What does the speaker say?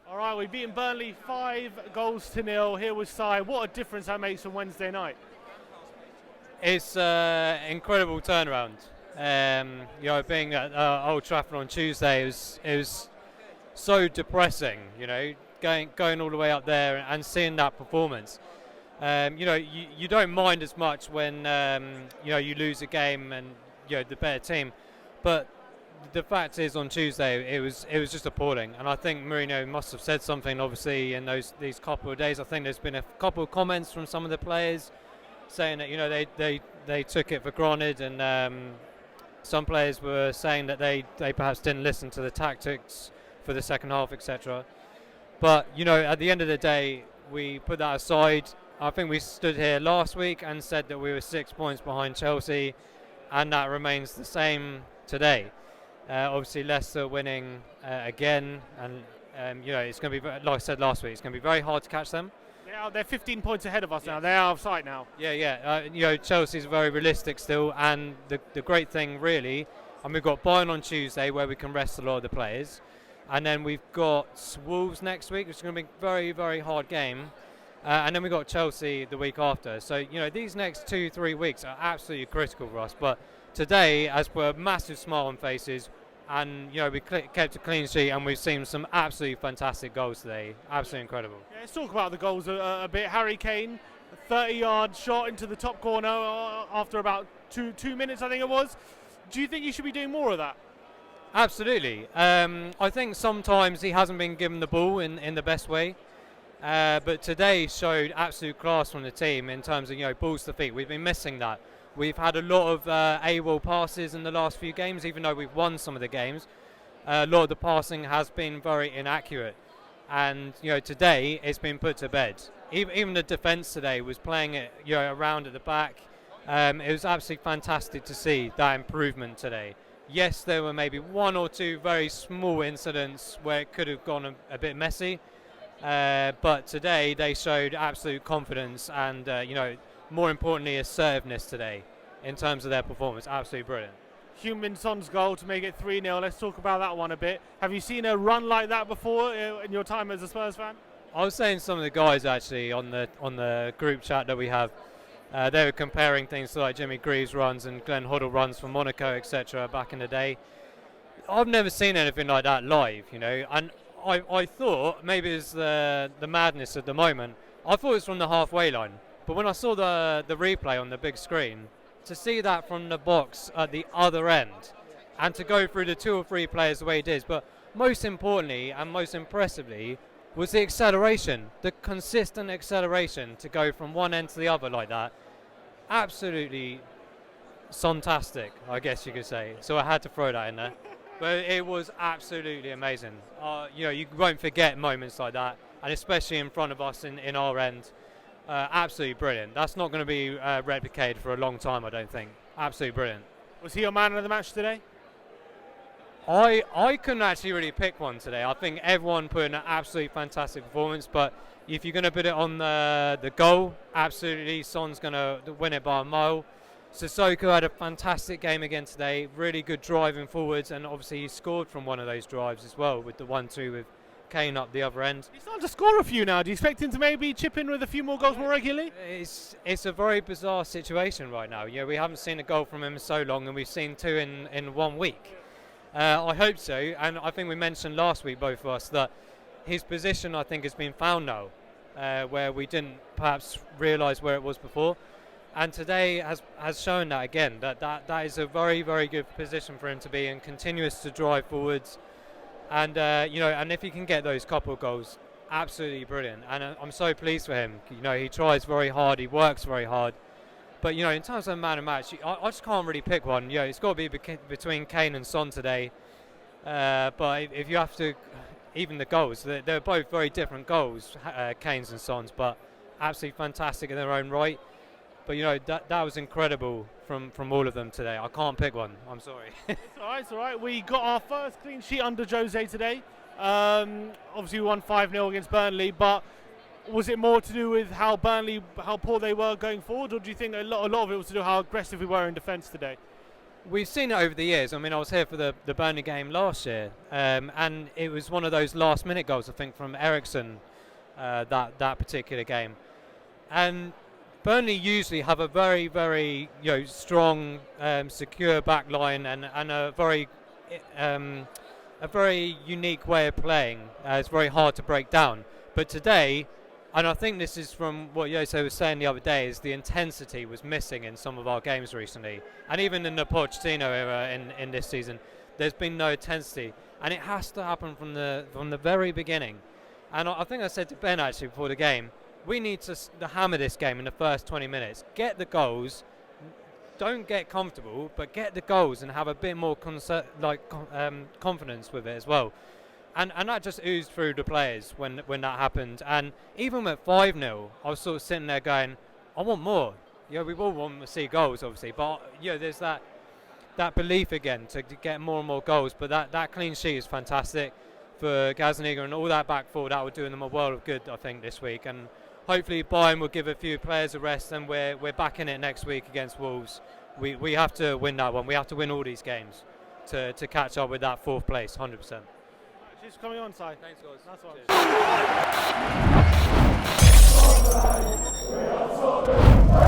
All right, we've beaten Burnley 5-0. Here was Si. What a difference that makes from Wednesday night. It's incredible turnaround. Being at Old Trafford on Tuesday, it was so depressing. Going all the way up there and seeing that performance. You don't mind as much when you lose a game and the better team, but the fact is on Tuesday it was just appalling. And I think Mourinho must have said something obviously in these couple of days. I think there's been a couple of comments from some of the players saying that they took it for granted, and some players were saying that they perhaps didn't listen to the tactics for the second half, etc. But at the end of the day, we put that aside. I think we stood here last week and said that we were 6 points behind Chelsea, and that remains the same today. Obviously Leicester winning again, and it's going to be, like I said last week, it's going to be very hard to catch them. They're 15 points ahead of us now. They're out of sight now. Chelsea's very realistic still, and the great thing really, and we've got Bayern on Tuesday where we can rest a lot of the players, and then we've got Wolves next week, which is going to be a very, very hard game, and then we've got Chelsea the week after. So these next 2-3 weeks are absolutely critical for us. But today, as per a massive smile on faces, and we kept a clean sheet, and we've seen some absolutely fantastic goals today. Absolutely incredible. Yeah, let's talk about the goals a bit. Harry Kane, a 30-yard shot into the top corner after about two minutes, I think it was. Do you think you should be doing more of that? Absolutely. I think sometimes he hasn't been given the ball in the best way, but today showed absolute class from the team in terms of balls to feet. We've been missing that. We've had a lot of AWOL passes in the last few games, even though we've won some of the games. A lot of the passing has been very inaccurate. And, today it's been put to bed. Even the defence today was playing it around at the back. It was absolutely fantastic to see that improvement today. Yes, there were maybe one or two very small incidents where it could have gone a bit messy. But today they showed absolute confidence and, more importantly, assertiveness today in terms of their performance. Absolutely brilliant. Heung-min Son's goal to make it 3-0. Let's talk about that one a bit. Have you seen a run like that before in your time as a Spurs fan? I was saying some of the guys actually on the group chat that we have, they were comparing things to like Jimmy Greaves runs and Glenn Hoddle runs from Monaco, etc. back in the day. I've never seen anything like that live, and I thought maybe it's the madness at the moment. I thought it was from the halfway line. But when I saw the replay on the big screen, to see that from the box at the other end, and to go through the 2 or 3 players the way it is, but most importantly and most impressively was the acceleration, the consistent acceleration to go from one end to the other like that. Absolutely sontastic, I guess you could say. So I had to throw that in there. But it was absolutely amazing. You won't forget moments like that, and especially in front of us in our end. Absolutely brilliant. That's not going to be replicated for a long time, I don't think. Absolutely brilliant. Was he your man of the match today? I couldn't actually really pick one today. I think everyone put in an absolutely fantastic performance, but if you're going to put it on the goal, absolutely Son's going to win it by a mile. Sissoko had a fantastic game again today, really good driving forwards, and obviously he scored from one of those drives as well with the 1-2 with Kane up the other end. He's starting to score a few now. Do you expect him to maybe chip in with a few more goals more regularly? It's a very bizarre situation right now. We haven't seen a goal from him in so long, and we've seen 2 in 1 week. I hope so, and I think we mentioned last week, both of us, that his position I think has been found now, where we didn't perhaps realise where it was before. And today has shown that again, that is a very, very good position for him to be in, continuous to drive forwards. And and if he can get those couple of goals, absolutely brilliant. And I'm so pleased for him. He tries very hard, he works very hard. But in terms of man of match, I just can't really pick one. It's got to be between Kane and Son today. But if you have to, even the goals, they're both very different goals, Kane's and Son's, but absolutely fantastic in their own right. But that was incredible from all of them today. I can't pick one. I'm sorry. It's all right. We got our first clean sheet under Jose today. Obviously we won 5-0 against Burnley, but Was it more to do with how poor they were going forward, or do you think a lot of it was to do with how aggressive we were in defence today? We've seen it over the years. I mean, I was here for the Burnley game last year, and it was one of those last-minute goals, I think, from Ericsson, that particular game. And Burnley usually have a very, very strong, secure back line and a very unique way of playing. It's very hard to break down. But today, and I think this is from what Jose was saying the other day, is the intensity was missing in some of our games recently. And even in the Pochettino era in this season, there's been no intensity. And it has to happen from the very beginning. And I think I said to Ben actually before the game, we need to hammer this game in the first 20 minutes. Get the goals. Don't get comfortable, but get the goals and have a bit more confidence with it as well. And that just oozed through the players when that happened. And even at 5-0, I was sort of sitting there going, I want more. We all want to see goals, obviously. But there's that belief again to get more and more goals. But that clean sheet is fantastic for Gazaniga and all that back four. That would do them a world of good, I think, this week. And hopefully Bayern will give a few players a rest, and we're back in it next week against Wolves. We have to win that one. We have to win all these games to catch up with that fourth place, 100%. Just coming on, side. Thanks, guys. That's one. Cheers.